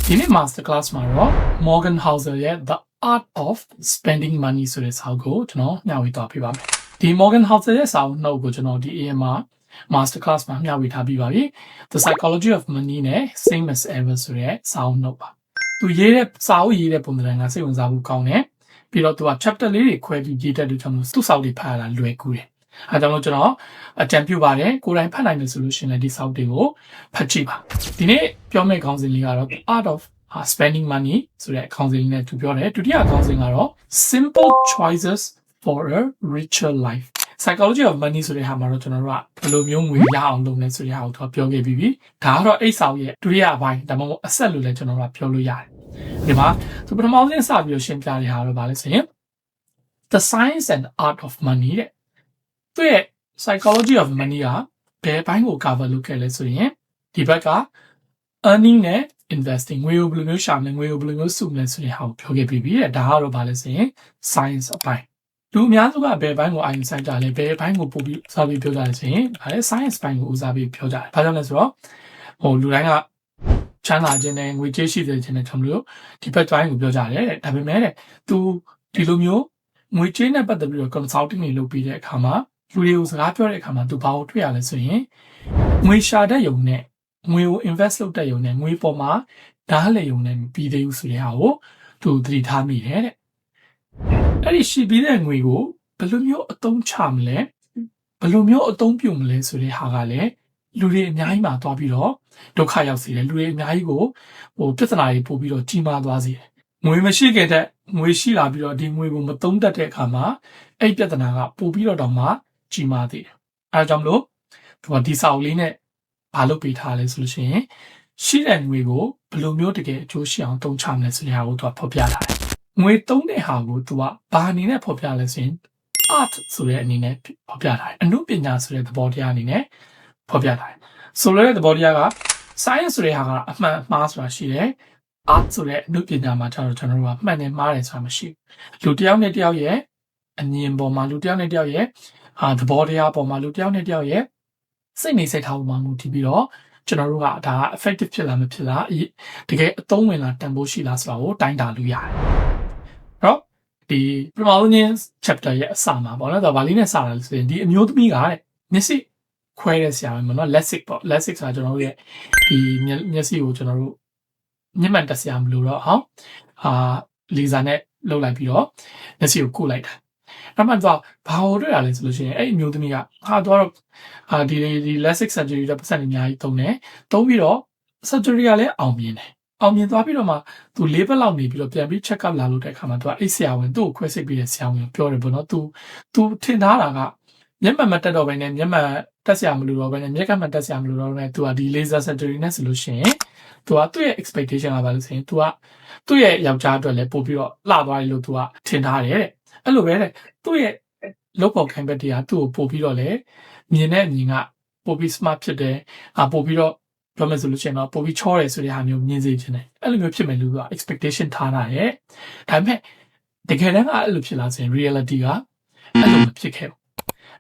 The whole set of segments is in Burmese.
ဒီနေ့ master class မှာတော့ Morgan Housel ရဲ့ The Art of Spending Money ဆိုတဲ့စာအုပ်ကိုကျွန်တော်မျှဝေသွားပေးပါမယ်။ဒီ Morgan Housel ရဲ့စာအုပ်နှုတ်ကိုကျွန်တော်ဒီ AM မှာ master class မှာမျှဝေထားပြီးပါပြီ။ The Psychology of Money နဲ့ Same as Ever ဆိုတဲ့စာအုပ်နှုတ်ပါ။သူရေးတဲ့စာအုပ်ရေးတဲ့ပုံစံကစိတ်ဝင်စားဖို့ကောင်းတယ်။ပြီးတော့သူက chapter လေးတွေခွဲပြီးရေးတတ်လို့ကျွန်တော်သူ့စာအုပ်တွေဖတ်ရတာလွယ်ကူတယ်။အဲကြောင့်လို့ကျွန်တော်အကြံပြုပါတယ်ကိုယ်တိုင်ဖတ်နိုင်တယ်ဆိုလို့ရှိရင်လည်းဒီစာအုပ်တွေကိုဖတ်ကြည့်ပါ။ဒီနေ့ပြောမယ့်ခေါင်းစဉ်လေးကတော့ The Art of Spending Money ဆိုတဲ့ခေါင်းစဉ်လေးနဲ့သူပြောတယ်ဒုတိယခေါင်းစဉ်ကတော့ Simple Choices for a Richer Life Psychology of Money ဆိုတဲ့ဟာမှာတော့ကျွန်တော်တို့ကဘယ်လိုမျိုးငွေရအောင်လုပ်လဲဆိုတဲ့ဟာကိုပြောခဲ့ပြီးပြီဒါကတော့အိတ်ဆောင်ရဲ့ဒုတိယအပိုင်းဒါမှမဟုတ်အဆက်လို့လည်းကျွန်တော်တို့ကပြောလို့ရတယ်ဒီမှာသူပထမဆုံးစပြီးရှင်းပြတဲ့ဟာတော့ဗာလဲဆိုရင် The Science and Art of Money တဲ့သူရဲ့ Psychology of Money ကဘယ်ဘိုင်းကို cover လုပ်ခဲ့လဲဆိုရင်ဒီဘက်က earning နဲ့ investing ငွေကိုဘယ်လိုမျိုးရှာမလဲငွေကိုဘယ်လိုမျိုးစုမလဲဆိုတဲ့ဟာကိုပြောခဲ့ပြီးပြီတဲ့ဒါကတော့ဗာလဲဆိုရင် science အပိုင်းလူအများစုကဘယ်ဘိုင်းကို အရင်စိုက်ကြလဲဘယ်ဘိုင်းကိုပို့ပြီးဦးစားပြီးပြောကြလဲဆိုရင်ဗာလဲ science ဘိုင်းကိုဦးစားပြီးပြောကြတယ်ဘာကြောင့်လဲဆိုတော့လူတိုင်းကချမ်းသာခြင်းနဲ့ငွေကြေးရှိစေခြင်းနဲ့ကျွန်တော်တို့ဒီဘက်တိုင်းကိုပြောကြတယ်တဲ့ဒါပေမဲ့တဲ့သူဒီလိုမျိုးငွေကြေးနဲ့ပတ်သက်ပြီးတော့ consulting တွေလုပ်ပြီးတဲ့အခါမှာလူတွေကိုစကားပြောတဲ့အခါမှာသူဘာကိုတွေ့ရလဲဆိုရင်ငွေရှာတဲ့ယုံနဲ့ငွေကို invest လုပ်တဲ့ယုံနဲ့ငွေပေါ်မှာဓာတ်လေယုံနဲ့ပြီးသေးဘူးဆိုတဲ့ဟာကိုသူသတိထားမိတယ်တဲ့အဲ့ဒီရှိပြီးတဲ့ငွေကိုဘယ်လိုမျိုးအသုံးချမလဲဘယ်လိုမျိုးအသုံးပြုမလဲဆိုတဲ့ဟာကလည်းလူတွေအများကြီးမှာသွားပြီးတော့ဒုက္ခရောက်စေတယ်လူတွေအများကြီးကိုပြဿနာတွေပို့ပြီးတော့ကြီးမားသွားစေတယ်ငွေမရှိခဲ့တဲ့ငွေရှိလာပြီးတော့ဒီငွေကိုမသုံးတတ်တဲ့အခါမှာအဲ့ပြဿနာကပို့ပြီးတော့တောင်မှကြီးမားသေးတယ်အဲဒါကြောင့်မလို့သူကဒီစာအုပ်လေးနဲ့ဘာလုပ်ပေးထားလဲဆိုလို့ရှိရင်ရှိတဲ့ငွေကိုဘယ်လိုမျိုးတကယ်အကျိုးရှိအောင်သုံးချမလဲဆိုတဲ့ဟာကိုသူကဖော်ပြထားတယ်ငွေသုံးတဲ့ဟာကိုသူကဘာအနေနဲ့ဖော်ပြလဲဆိုရင် art ဆိုတဲ့အနေနဲ့ဖော်ပြထားတယ်အနုပညာဆိုတဲ့သဘောတရားအနေနဲ့ဖော်ပြထားတယ်ဆိုလိုတဲ့သဘောတရားက science ဆိုတဲ့ဟာကအမှန်မှားဆိုတာရှိတယ် art ဆိုတဲ့အနုပညာမှာကျွန်တော်တို့ကမှန်တယ်မှားတယ်ဆိုတာမရှိဘူးလူတစ်ယောက်နဲ့တစ်ယောက်ရဲ့အမြင်ပေါ်မှာလူတစ်ယောက်နဲ့တစ်ယောက်ရဲ့သဘောတရားပေါ်မှာလူတစ်ယောက်နဲ့တစ်ယောက်ရဲ့စိတ်နေစိတ်ထားပေါ်မှာမူတည်ပြီးတော့ကျွန်တော်တို့ကဒါ effective ဖြစ်လားမဖြစ်လားတကယ်အသုံးဝင်လားတန်ဖိုးရှိလားဆိုတာကိုတိုင်းတာလို့ရတယ်။အဲ့တော့ဒီပထမဆုံး chapter ရဲ့အစမှာပေါ့နော်ဒါဗာလေးနဲ့စတာလို့ဆိုရင်ဒီအမျိုးသမီးကတဲ့မျက်စိခွဲတဲ့ဆရာပဲပေါ့နော် LASIK ပေါ့ LASIK ဆိုတာကျွန်တော်တို့ရဲ့ဒီမျက်စိကိုကျွန်တော်တို့ညှက်မှန်တက်ဆရာမလို့တော့လီဇာနဲ့လှုပ်လိုက်ပြီးတော့မျက်စိကိုကုတ်လိုက်တာနောက်မှတော့ဘာလို့တွေ့ရလဲဆိုလို့ရှိရင်အဲ့ဒီမျိုးသမီးကတော့ဒီ LASIK surgery တော့ပတ်စံအများကြီးသုံးတယ်သုံးပြီးတော့ surgery ကလည်းအောင်မြင်တယ်အောင်မြင်သွားပြီးတော့မှသူ၄ဘက်လောက်နေပြီးတော့ပြန်ပြီး check up လာလို့တဲ့အခါမှာသူကအဲ့ဆရာဝန်သူ့ကိုခွဲစိတ်ပြီးတဲ့ဆရာဝန်ပြောတယ်ပေါ့နော်သူထင်ထားတာကမျက်မှန်မတက်တော့ဘဲနဲ့မျက်မှန်တက်ဆရာမလို့တော့ဘဲနဲ့မျက်ကမှန်တက်ဆရာမလို့တော့ဘဲသူကဒီ laser surgery နဲ့ဆိုလို့ရှိရင်သူကသူ့ရဲ့ expectation ကဘာလို့ဆိုရင်သူကသူ့ရဲ့ယောက်ျားအတွက်လည်းပို့ပြီးတော့လှသွားတယ်လို့သူကထင်ထားတယ်တဲ့အဲ့လိုပဲတဲ့သူ့ရဲ့လုပ်ပေါ်ခိုင်ဘက်တရားသူ့ကိုပို့ပြီးတော့လည်းမြင်တဲ့အမြင်ကပို့ပြီး smart ဖြစ်တယ်ပို့ပြီးတော့ပြောမယ်ဆိုလို့ရှိရင်တော့ပို့ပြီးချောတယ်ဆိုတဲ့ဟာမျိုးမြင်စေချင်တယ်အဲ့လိုမျိုးဖြစ်မယ်လို့သူက expectation ထားတာရဲ့ဒါပေမဲ့တကယ်တမ်းကအဲ့လိုဖြစ်လာဆိုရင် reality ကအဲ့လိုမဖြစ်ခဲ့ဘူး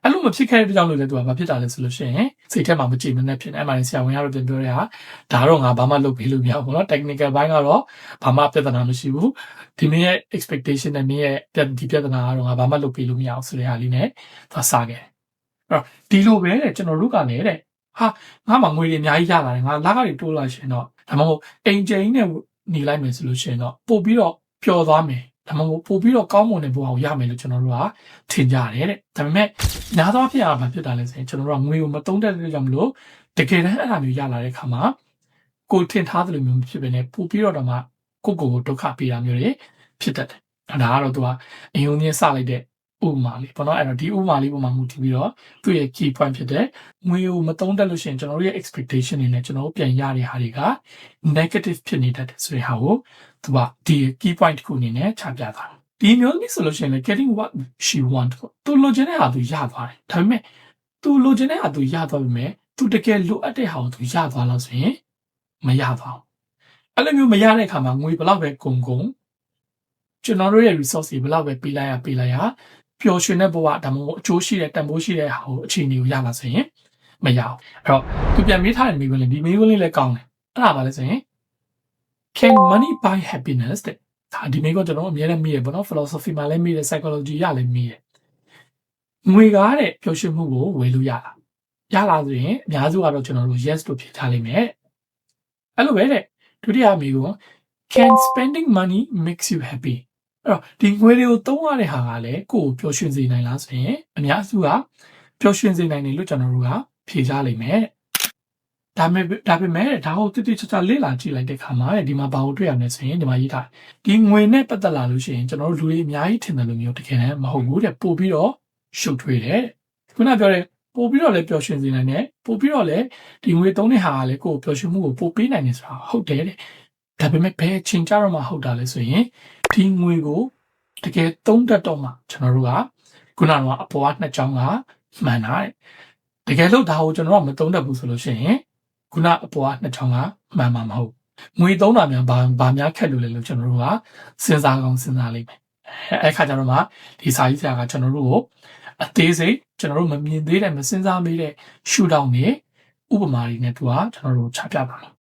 အဲ့လိုမဖြစ်ခဲ့တဲ့ကြောင့်လို့လည်းသူကဘာဖြစ်တာလဲဆိုလို့ရှိရင်စိတ်ထဲမှာမကြည်မနဲ့ဖြစ်နေအဲ့မှာဆရာဝန်ကတော့ပြန်ပြောတဲ့ဟာဒါတော့ငါဘာမှလုပ်ပေးလို့မရဘူးเนาะ technical ဘိုင်းကတော့ဘာမှပြဿနာမရှိဘူးဒီမင်းရဲ့ expectation နဲ့မင်းရဲ့ဒီပြဿနာကတော့ငါဘာမှလုပ်ပေးလို့မရအောင်ဆိုတဲ့ဟာလေးနဲ့သူစားခဲ့တယ်အဲ့တော့ဒီလိုပဲတဲ့ကျွန်တော်တို့ကလည်းတဲ့ငါမှငွေတွေအများကြီးရလာတယ်ငါလကားတွေတိုးလာရှင်တော့ဒါမှမဟုတ်အိမ်ကျင်းနဲ့နေလိုက်မယ်ဆိုလို့ရှိရင်တော့ပို့ပြီးတော့ပျော်သွားမယ်ဒါမှမဟုတ်ပို့ပြီးတော့ကောင်းမွန်တဲ့ဘဝကိုရမယ်လို့ကျွန်တော်တို့ကထင်ကြတယ်တဲ့ဒါပေမဲ့ညာသောဖြစ်ရမှာဖြစ်တာလဲဆိုရင်ကျွန်တော်တို့ကငွေကိုမတုံးတဲ့အတွက်ကြောင့်မလို့တကယ်တမ်းအဲ့ဒါမျိုးရလာတဲ့ခါမှာကိုထင်ထားသလိုမျိုးဖြစ်ပေနဲ့ပို့ပြီးတော့မှကိုဒုက္ခပေးတာမျိုးတွေဖြစ်တတ်တယ်ဒါကတော့သူကအယုံချင်းစလိုက်တဲ့ဥပမာလေးပေါ့နော်အဲ့တော့ဒီဥပမာလေးပုံမှာမူတည်ပြီးတော့သူ့ရဲ့ key point ဖြစ်တဲ့ငွေကိုမတုံးတက်လို့ရှိရင်ကျွန်တော်တို့ရဲ့ expectation တွေနဲ့ကျွန်တော်တို့ပြန်ရတဲ့ဟာတွေက negative ဖြစ်နေတတ်တယ်ဆိုတဲ့ဟာကိုသူကဒီ key point တစ်ခုအနေနဲ့ချပြထားတယ်ဒီမျိုးလေးဆိုလို့ရှိရင် getting what she want သူလိုချင်တဲ့ဟာသူရသွားတယ်ဒါပေမဲ့သူလိုချင်တဲ့ဟာသူရသွားပြီမဲ့သူတကယ်လိုအပ်တဲ့ဟာကိုသူရသွားလို့ဆိုရင်မရပါဘူးအဲ့လိုမျိုးမရတဲ့အခါမှာငွေဘလောက်ပဲကုန်ကျွန်တော်တို့ရဲ့ resource တွေဘလောက်ပဲပေးလိုက်ရပျော်ရွှင်တဲ့ဘဝဒါမှမဟုတ်အကျိုးရှိတဲ့တန်ဖိုးရှိတဲ့ဟာကိုအခြေအနေကိုရလာဆိုရင်မရဘူးအဲ့တော့သူပြန်မေးထားတဲ့မိခွန်းလေးဒီမိခွန်းလေးလည်းကောင်းတယ်အဲ့ဒါပါလဲဆိုရင် can money buy happiness တဲ့ဒါဒီမေးခွန်းကျွန်တော်အများနဲ့မိရပေါ့နော် philosophy မှာလည်းမိတယ် psychology ရလည်းမိတယ်ငွေကားတဲ့ပျော်ရွှင်မှုကိုဝယ်လို့ရလားဆိုရင်အများစုကတော့ကျွန်တော်တို့ yes လို့ဖြေထားလိမ့်မယ်အဲ့လိုပဲတဲ့ဒုတိယမေးခွန်း can spending money makes you happy အဲ့တော့ဒီငွေတွေကိုသုံးရတဲ့ဟာကလည်းကိုယ်ကိုပျော်ရွှင်စေနိုင်လားဆိုရင်အများစုကပျော်ရွှင်စေနိုင်တယ်လို့ကျွန်တော်တို့ကဖြေကြလိမ့်မယ်ဒါပေမဲ့ဒါကိုတိတိကျကျလေ့လာကြည့်လိုက်တဲ့အခါမှာဒီမှာဘာကိုတွေ့ရမလဲဆိုရင်ဒီမှာရေးထားဒီငွေနဲ့ပတ်သက်လာလို့ရှိရင်ကျွန်တော်တို့လူတွေအများကြီးထင်တယ်လို့မျိုးတကယ်တမ်းမဟုတ်ဘူးတဲ့ပို့ပြီးတော့ရှုပ်ထွေးတယ်ခုနပြောတဲ့ပို့ပြီးတော့လည်းပျော်ရွှင်စေနိုင်တယ်ပို့ပြီးတော့လည်းဒီငွေသုံးတဲ့ဟာကလည်းကိုယ်ပျော်ရွှင်မှုကိုပို့ပေးနိုင်တယ်ဆိုတာဟုတ်တယ်တဲ့ဒါပေမဲ့ဘယ်ချိန်ကြတော့မှဟုတ်တာလဲဆိုရင်ဒီငွေကိုတကယ်သုံးတတ်တော့မှကျွန်တော်တို့ကခုနကအပေါ်ကနှစ်ချောင်းကမှန်တာတဲ့တကယ်လို့ဒါကိုကျွန်တော်ကမသုံးတတ်ဘူးဆိုလို့ရှိရင်ခုနအပေါ်ကနှစ်ချောင်းကမှန်မှာမဟုတ်ငွေသုံးတာများဘာများခက်လို့လဲလို့ကျွန်တော်တို့ကစဉ်းစားကောင်းစဉ်းစားလိမ့်မယ်အဲ့ခါကျတော့မှဒီစာရေးဆရာကကျွန်တော်တို့ကိုအသေးစိတ်ကျွန်တော်တို့မမြင်သေးတဲ့မစဉ်းစားမိတဲ့ရှုထောင့်တွေဥပမာတွေနဲ့သူကကျွန်တော်တို့ချပြပါမယ်